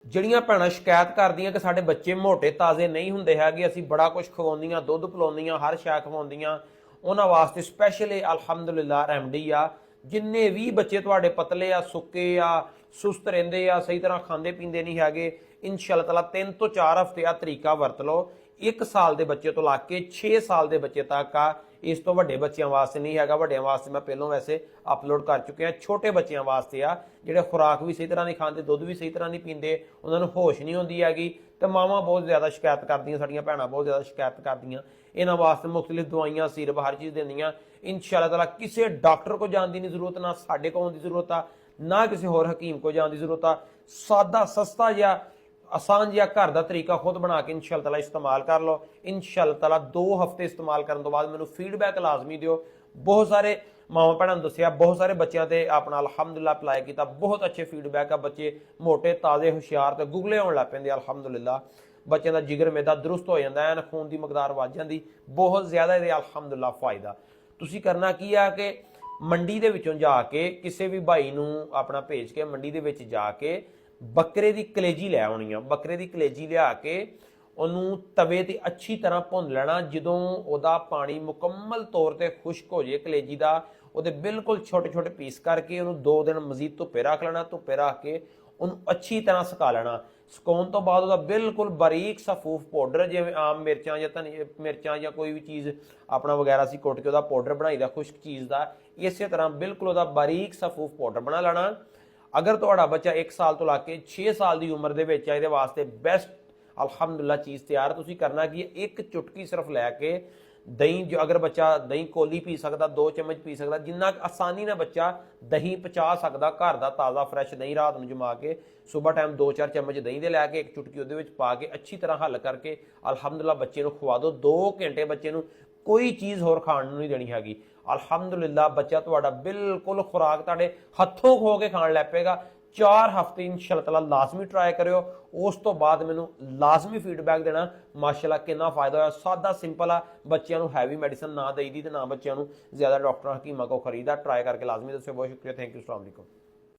ਜਿਹੜੀਆਂ ਭੈਣਾਂ ਸ਼ਿਕਾਇਤ ਕਰਦੀਆਂ ਕਿ ਸਾਡੇ ਬੱਚੇ ਮੋਟੇ ਤਾਜ਼ੇ ਨਹੀਂ ਹੁੰਦੇ ਹੈਗੇ, ਅਸੀਂ ਬੜਾ ਕੁਝ ਖਵਾਉਂਦੀਆਂ, ਦੁੱਧ ਪਿਲਾਉਂਦੀਆਂ, ਹਰ ਸ਼ੈ ਖਵਾਉਂਦੀਆਂ, ਉਹਨਾਂ ਵਾਸਤੇ ਸਪੈਸ਼ਲ ਇਹ ਅਲਹਮਦੁਲਿਲਾ ਰੈਮਡੀ ਆ। ਜਿੰਨੇ ਵੀ ਬੱਚੇ ਤੁਹਾਡੇ ਪਤਲੇ ਆ, ਸੁੱਕੇ ਆ, ਸੁਸਤ ਰਹਿੰਦੇ ਆ, ਸਹੀ ਤਰ੍ਹਾਂ ਖਾਂਦੇ ਪੀਂਦੇ ਨਹੀਂ ਹੈਗੇ, ਇਨਸ਼ਾ ਅੱਲਾਹ ਤਾਲਾ 3 ਤੋਂ 4 ਹਫ਼ਤੇ ਆ ਤਰੀਕਾ ਵਰਤ ਲਓ। 1 ਸਾਲ ਦੇ ਬੱਚੇ ਤੋਂ ਲਾ ਕੇ 6 ਸਾਲ ਦੇ ਬੱਚੇ ਤੱਕ ਆ। ਇਸ ਤੋਂ ਵੱਡੇ ਬੱਚਿਆਂ ਵਾਸਤੇ ਨਹੀਂ ਹੈਗਾ, ਵੱਡਿਆਂ ਵਾਸਤੇ ਮੈਂ ਪਹਿਲਾਂ ਵੈਸੇ ਅਪਲੋਡ ਕਰ ਚੁੱਕਿਆ। ਛੋਟੇ ਬੱਚਿਆਂ ਵਾਸਤੇ ਆ ਜਿਹੜੇ ਖੁਰਾਕ ਵੀ ਸਹੀ ਤਰ੍ਹਾਂ ਨਹੀਂ ਖਾਂਦੇ, ਦੁੱਧ ਵੀ ਸਹੀ ਤਰ੍ਹਾਂ ਨਹੀਂ ਪੀਂਦੇ, ਉਹਨਾਂ ਨੂੰ ਹੋਸ਼ ਨਹੀਂ ਹੁੰਦੀ ਹੈਗੀ, ਤੇ ਮਾਵਾਂ ਬਹੁਤ ਜ਼ਿਆਦਾ ਸ਼ਿਕਾਇਤ ਕਰਦੀਆਂ, ਸਾਡੀਆਂ ਭੈਣਾਂ ਬਹੁਤ ਜ਼ਿਆਦਾ ਸ਼ਿਕਾਇਤ ਕਰਦੀਆਂ। ਇਹਨਾਂ ਵਾਸਤੇ ਮੁਖਤਲਿਫ ਦਵਾਈਆਂ, ਸਿਰਪ, ਹਰ ਚੀਜ਼ ਦਿੰਦੀਆਂ। ਇਨਸ਼ਾ ਅੱਲਾਹ ਤਾਲਾ ਕਿਸੇ ਡਾਕਟਰ ਕੋਲ ਜਾਣ ਦੀ ਨਹੀਂ ਜ਼ਰੂਰਤ, ਨਾ ਸਾਡੇ ਕੋਲ ਆਉਣ ਦੀ ਜ਼ਰੂਰਤ ਆ, ਨਾ ਕਿਸੇ ਹੋਰ ਹਕੀਮ ਕੋਲ ਜਾਣ ਦੀ ਜ਼ਰੂਰਤ ਆ। ਸਾਦਾ ਸਸਤਾ ਜਿਹਾ ਆਸਾਨ ਜਿਹਾ ਘਰ ਦਾ ਤਰੀਕਾ ਖੁਦ ਬਣਾ ਕੇ ਇਨਸ਼ਾ ਅੱਲਾਹ ਤਾਲਾ ਇਸਤੇਮਾਲ ਕਰ ਲਓ। ਇਨਸ਼ਾ ਅੱਲਾਹ ਤਾਲਾ 2 ਹਫ਼ਤੇ ਇਸਤੇਮਾਲ ਕਰਨ ਤੋਂ ਬਾਅਦ ਮੈਨੂੰ ਫੀਡਬੈਕ ਲਾਜ਼ਮੀ ਦਿਓ। ਬਹੁਤ ਸਾਰੇ ਮਾਵਾਂ ਭੈਣਾਂ ਨੂੰ ਦੱਸਿਆ, ਬਹੁਤ ਸਾਰੇ ਬੱਚਿਆਂ ਤੇ ਆਪਣਾ ਅਲਹਮਦੁਲਿਲਾ ਅਪਲਾਈ ਕੀਤਾ, ਬਹੁਤ ਅੱਛੇ ਫੀਡਬੈਕ ਆ। ਬੱਚੇ ਮੋਟੇ, ਤਾਜ਼ੇ, ਹੁਸ਼ਿਆਰ ਤੇ ਗੁਗਲੇ ਹੋਣ ਲੱਗ ਪੈਂਦੇ ਅਲਹਮਦੁਲਿਲਾ। ਬੱਚਿਆਂ ਦਾ ਜਿਗਰ ਮੈਦਾ ਦਰੁਸਤ ਹੋ ਜਾਂਦਾ, ਐਨ ਖੂਨ ਦੀ ਮਕਦਾਰ ਵੱਧ ਜਾਂਦੀ, ਬਹੁਤ ਜ਼ਿਆਦਾ ਇਹਦੇ ਅਲਹਮਦੁਲਿਲਾ ਫਾਇਦਾ। ਤੁਸੀਂ ਕਰਨਾ ਕੀ ਆ ਕਿ ਮੰਡੀ ਦੇ ਵਿੱਚੋਂ ਜਾ ਕੇ ਕਿਸੇ ਵੀ ਭਾਈ ਨੂੰ ਆਪਣਾ ਭੇਜ ਕੇ ਮੰਡੀ ਦੇ ਵਿੱਚ ਜਾ ਕੇ ਬੱਕਰੇ ਦੀ ਕਲੇਜੀ ਲੈ ਆਉਣੀ ਆ। ਬੱਕਰੇ ਦੀ ਕਲੇਜੀ ਲਿਆ ਕੇ ਉਹਨੂੰ ਤਵੇ ਤੇ ਅੱਛੀ ਤਰ੍ਹਾਂ ਭੁੰਨ ਲੈਣਾ। ਜਦੋਂ ਉਹਦਾ ਪਾਣੀ ਮੁਕੰਮਲ ਤੌਰ ਤੇ ਖੁਸ਼ਕ ਹੋ ਜੇ ਕਲੇਜੀ ਦਾ, ਉਹਦੇ ਬਿਲਕੁਲ ਛੋਟੇ ਛੋਟੇ ਪੀਸ ਕਰਕੇ ਉਹਨੂੰ 2 ਦਿਨ ਮਜ਼ੀਦ ਧੁੱਪੇ ਰੱਖ ਲੈਣਾ। ਧੁੱਪੇ ਰੱਖ ਕੇ ਉਹਨੂੰ ਅੱਛੀ ਤਰ੍ਹਾਂ ਸੁਕਾ ਲੈਣਾ। ਸੁਕਾਉਣ ਤੋਂ ਬਾਅਦ ਉਹਦਾ ਬਿਲਕੁਲ ਬਾਰੀਕ ਸਫੂਫ ਪਾਊਡਰ, ਜਿਵੇਂ ਆਮ ਮਿਰਚਾਂ ਜਾਂ ਧਨੀਆ ਮਿਰਚਾਂ ਜਾਂ ਕੋਈ ਵੀ ਚੀਜ਼ ਆਪਣਾ ਵਗੈਰਾ ਸੀ ਕੁੱਟ ਕੇ ਉਹਦਾ ਪਾਊਡਰ ਬਣਾਈਦਾ ਖੁਸ਼ਕ ਚੀਜ਼ ਦਾ, ਇਸੇ ਤਰ੍ਹਾਂ ਬਿਲਕੁਲ ਉਹਦਾ ਬਾਰੀਕ ਸਫੂਫ ਪਾਊਡਰ ਬਣਾ ਲੈਣਾ। ਅਗਰ ਤੁਹਾਡਾ ਬੱਚਾ 1 ਸਾਲ ਤੋਂ ਲਾ ਕੇ 6 ਸਾਲ ਦੀ ਉਮਰ ਦੇ ਵਿੱਚ ਆ, ਇਹਦੇ ਵਾਸਤੇ ਬੈਸਟ ਅਲਹਮਦੁਲਿਲਾ ਚੀਜ਼ ਤਿਆਰ। ਤੁਸੀਂ ਕਰਨਾ ਕੀ, 1 ਚੁਟਕੀ ਸਿਰਫ ਲੈ ਕੇ ਦਹੀਂ, ਜੋ ਅਗਰ ਬੱਚਾ ਦਹੀਂ ਕੋਲੀ ਪੀ ਸਕਦਾ, 2 ਚਮਚ ਪੀ ਸਕਦਾ, ਜਿੰਨਾ ਆਸਾਨੀ ਨਾਲ ਬੱਚਾ ਦਹੀਂ ਪਚਾ ਸਕਦਾ, ਘਰ ਦਾ ਤਾਜ਼ਾ ਫਰੈਸ਼ ਦਹੀਂ ਰਾਤ ਨੂੰ ਜਮਾ ਕੇ ਸੁਬਹ ਟਾਈਮ 2-4 ਚਮਚ ਦਹੀਂ ਦੇ ਲੈ ਕੇ 1 ਚੁਟਕੀ ਉਹਦੇ ਵਿੱਚ ਪਾ ਕੇ ਅੱਛੀ ਤਰ੍ਹਾਂ ਹੱਲ ਕਰਕੇ ਅਲਹਮਦੁਲਿਲਾ ਬੱਚੇ ਨੂੰ ਖਵਾ ਦਿਓ। 2 ਘੰਟੇ ਬੱਚੇ ਨੂੰ ਕੋਈ ਚੀਜ਼ ਹੋਰ ਖਾਣ ਨੂੰ ਨਹੀਂ ਦੇਣੀ ਹੈਗੀ। ਅਲਹਮਦੁਲਿਲਾ ਬੱਚਾ ਤੁਹਾਡਾ ਬਿਲਕੁਲ ਖੁਰਾਕ ਤੁਹਾਡੇ ਹੱਥੋਂ ਖੋ ਕੇ ਖਾਣ ਲੱਗ ਪਏਗਾ। 4 ਹਫ਼ਤੇ ਇਨਸ਼ਾ ਅੱਲਾਹ ਲਾਜ਼ਮੀ ਟਰਾਈ ਕਰਿਓ, ਉਸ ਤੋਂ ਬਾਅਦ ਮੈਨੂੰ ਲਾਜ਼ਮੀ ਫੀਡਬੈਕ ਦੇਣਾ ਮਾਸ਼ਾਅੱਲਾ ਕਿੰਨਾ ਫਾਇਦਾ ਹੋਇਆ। ਸਾਦਾ ਸਿੰਪਲ ਆ, ਬੱਚਿਆਂ ਨੂੰ ਹੈਵੀ ਮੈਡੀਸਨ ਨਾ ਦੇਈਦੀ ਤੇ ਨਾ ਬੱਚਿਆਂ ਨੂੰ ਜ਼ਿਆਦਾ ਡਾਕਟਰਾਂ ਹਕੀਮਾਂ ਕੋਲ ਖਰੀਦਾ। ਟਰਾਈ ਕਰਕੇ ਲਾਜ਼ਮੀ ਦੱਸਿਓ। ਬਹੁਤ ਸ਼ੁਕਰੀਆ, ਥੈਂਕ ਯੂ, ਅਸਲਾਮ ਵਾਲੇਕੁਮ।